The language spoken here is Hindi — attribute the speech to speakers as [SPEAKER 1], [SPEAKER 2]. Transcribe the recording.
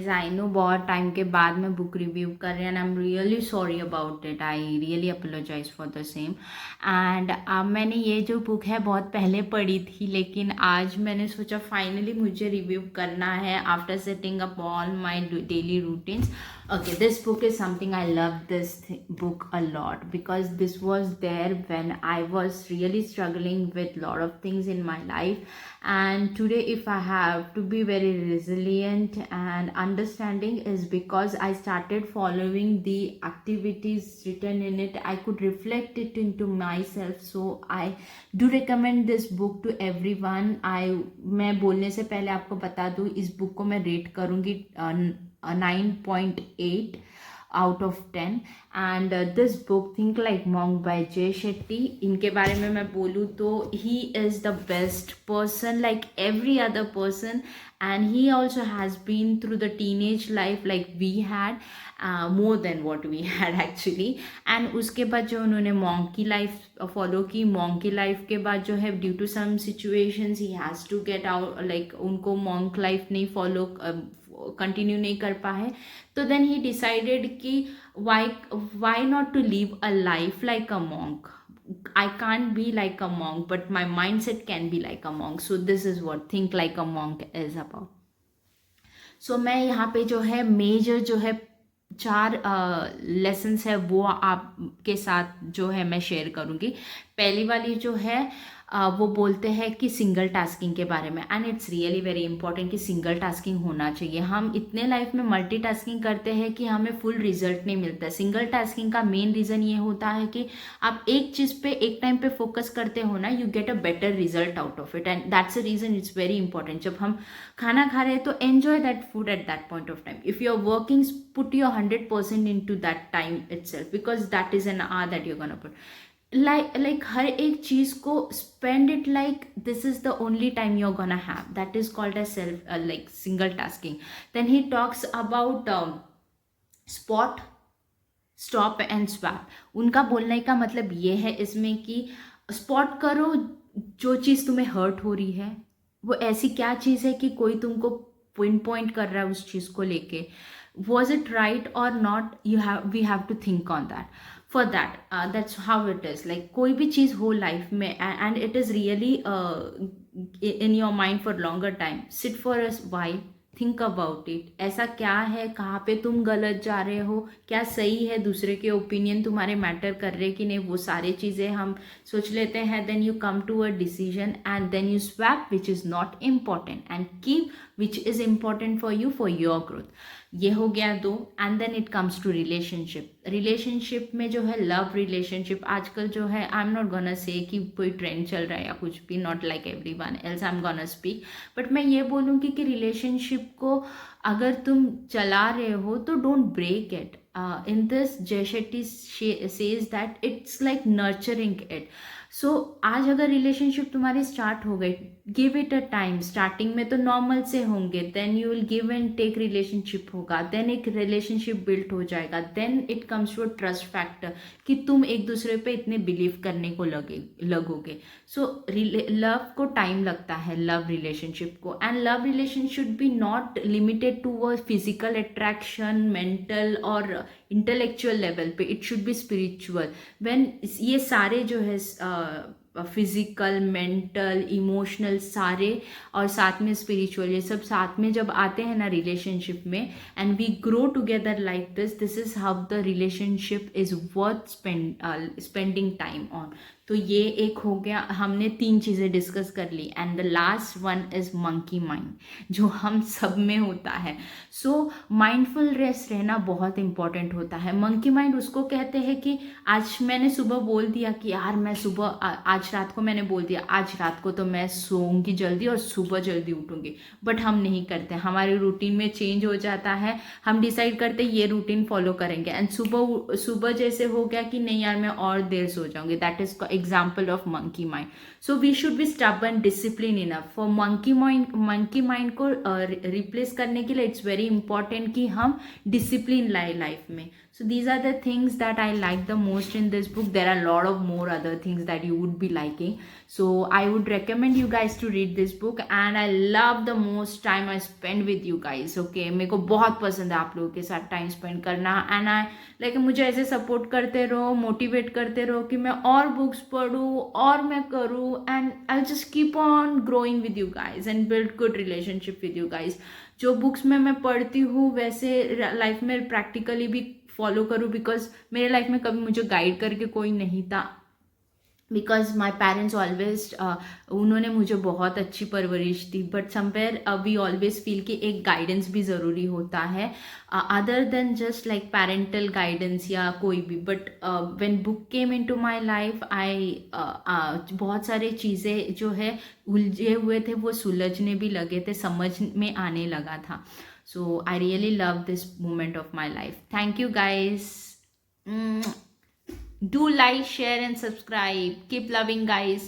[SPEAKER 1] गाइज, आई नो बहुत टाइम के बाद मैं बुक रिव्यू कर रही हूँ and I am really sorry about it. I really apologise for the same. And मैंने ये जो बुक है बहुत पहले पढ़ी थी, लेकिन आज मैंने सोचा फाइनली मुझे रिव्यू करना है after setting up all my daily routines. Okay, this book is something I love this book a lot because this was there when I was really struggling with lot of things in my life. And today, if I have to be very resilient and understanding, is because I started following the activities written in it. I could reflect it into myself. So I do recommend this book to everyone. मैं बोलने से पहले आपको बता दूँ, इस बुक को मैं रेट करूँगी 9.8 out of 10. And this book Think Like Monk by Jay Shetty, इनके बारे में मैं बोलूँ तो he is the best person like every other person, and he also has been through the teenage life like we had, more than what we had actually. and उसके बाद जो उन्होंने मॉन्क की लाइफ फॉलो की, मॉन्क की लाइफ के बाद जो है due to some situations he has to get out, like उनको मॉन्क लाइफ नहीं फॉलो कंटिन्यू नहीं कर पाए, तो देन ही डिसाइडेड कि why not to live a life like a monk. I can't be like a monk, but my mindset can be like a monk. So this is what Think Like a Monk is about. So मैं यहाँ पे जो है मेजर जो है 4 लेसन्स है वो आपके साथ जो है मैं शेयर करूँगी. पहली वाली जो है वो बोलते हैं कि सिंगल टास्किंग के बारे में. And it's really very important कि सिंगल टास्किंग होना चाहिए. हम इतने लाइफ में मल्टी टास्किंग करते हैं कि हमें फुल रिजल्ट नहीं मिलता. सिंगल टास्किंग का मेन रीज़न ये होता है कि आप एक चीज़ पे एक टाइम पे फोकस करते हो ना, you get a better result out of it. And that's a reason it's very important. जब हम खाना खा रहे हैं तो enjoy that food at that point of time. If you are working, put your 100% into that time itself, because that is an hour that you gonna put. like हर एक चीज को spend it like this is the only time you're gonna have. That is called as self like single tasking. Then he talks about spot, stop and swap. उनका बोलने का मतलब ये है इसमें कि स्पॉट करो जो चीज़ तुम्हें हर्ट हो रही है, वो ऐसी क्या चीज़ है कि कोई तुमको पिन पॉइंट कर रहा है उस चीज़ को लेके. Was it right or not? We have to think on that. For that, that's how it is. Like कोई भी चीज़ हो लाइफ में and it is really in your mind for longer time. Sit for a while, think about it. ऐसा क्या है, कहाँ पे तुम गलत जा रहे हो, क्या सही है, दूसरे के ओपिनियन तुम्हारे मैटर कर रहे कि नहीं, वो सारी चीज़ें हम सोच लेते हैं. Then you come to a decision and then you swap which is not important and keep which is important for you for your growth. ये हो गया 2. And then it comes to relationship. Relationship में जो है लव रिलेशनशिप आजकल जो है, I am not gonna say कि कोई ट्रेंड चल रहा है या कुछ भी, not like everyone else I am gonna speak, but मैं ये बोलूँगी कि रिलेशनशिप को अगर तुम चला रहे हो तो don't break it. In this Jay Shetty says that it's like nurturing it. So आज अगर रिलेशनशिप तुम्हारी स्टार्ट हो गई, give it a time. Starting में तो नॉर्मल से होंगे, then you will give and take relationship होगा, देन एक रिलेशनशिप बिल्ड हो जाएगा, then it comes to trust factor कि तुम एक दूसरे पे इतने बिलीव करने को लगोगे. सो लव को टाइम लगता है, लव रिलेशनशिप को. And love relation should be not limited to a physical attraction, mental और इंटेलेक्चुअल लेवल पे. It should be spiritual. When ये सारे जो है फिजिकल, मेंटल, इमोशनल सारे और साथ में स्पिरिचुअल, ये सब साथ में जब आते हैं ना रिलेशनशिप में, and we grow together like this is how the relationship is worth spending time on. तो ये एक हो गया, हमने 3 चीज़ें डिस्कस कर ली. And the last one is monkey mind, जो हम सब में होता है. सो माइंडफुल रेस्ट रहना बहुत इंपॉर्टेंट होता है. मंकी माइंड उसको कहते हैं कि आज मैंने सुबह बोल दिया कि यार मैं सुबह, आज रात को मैंने बोल दिया आज रात को तो मैं सोऊंगी जल्दी और सुबह जल्दी उठूंगी, बट हम नहीं करते. हमारे रूटीन में चेंज हो जाता है, हम डिसाइड करते ये रूटीन फॉलो करेंगे एंड सुबह जैसे हो गया कि नहीं यार मैं और देर सो जाऊंगी. That is example of monkey mind. So we should be stubborn, disciplined enough. For monkey mind को replace करने के लिए it's very important कि हम discipline लाए लाइफ में. So these are the things that I like the most in this book. There are a lot of more other things that you would be liking. So I would recommend you guys to read this book. And I love the most time I spend with you guys. Okay, मेरे को बहुत पसंद है आप लोगों के साथ टाइम स्पेंड करना. एंड आई लाइक मुझे ऐसे सपोर्ट करते रहो, मोटिवेट करते रहो कि मैं और बुक्स पढूं और मैं करूं. And I just keep on growing with you guys and build good relationship with you guys. जो बुक्स में मैं पढ़ती हूँ वैसे लाइफ में प्रैक्टिकली भी फॉलो करूँ, बिकॉज मेरे लाइफ में कभी मुझे गाइड करके कोई नहीं था. बिकॉज माई पेरेंट्स ऑलवेज उन्होंने मुझे बहुत अच्छी परवरिश दी. But somewhere we always feel कि एक गाइडेंस भी ज़रूरी होता है other than just like parental guidance या कोई भी. But when book came into my life I बहुत सारे चीज़ें जो है उलझे हुए थे वो सुलझने भी लगे थे, समझ में आने लगा था. So I really love this moment of my life. Thank you guys. Do like, share and subscribe. Keep loving guys.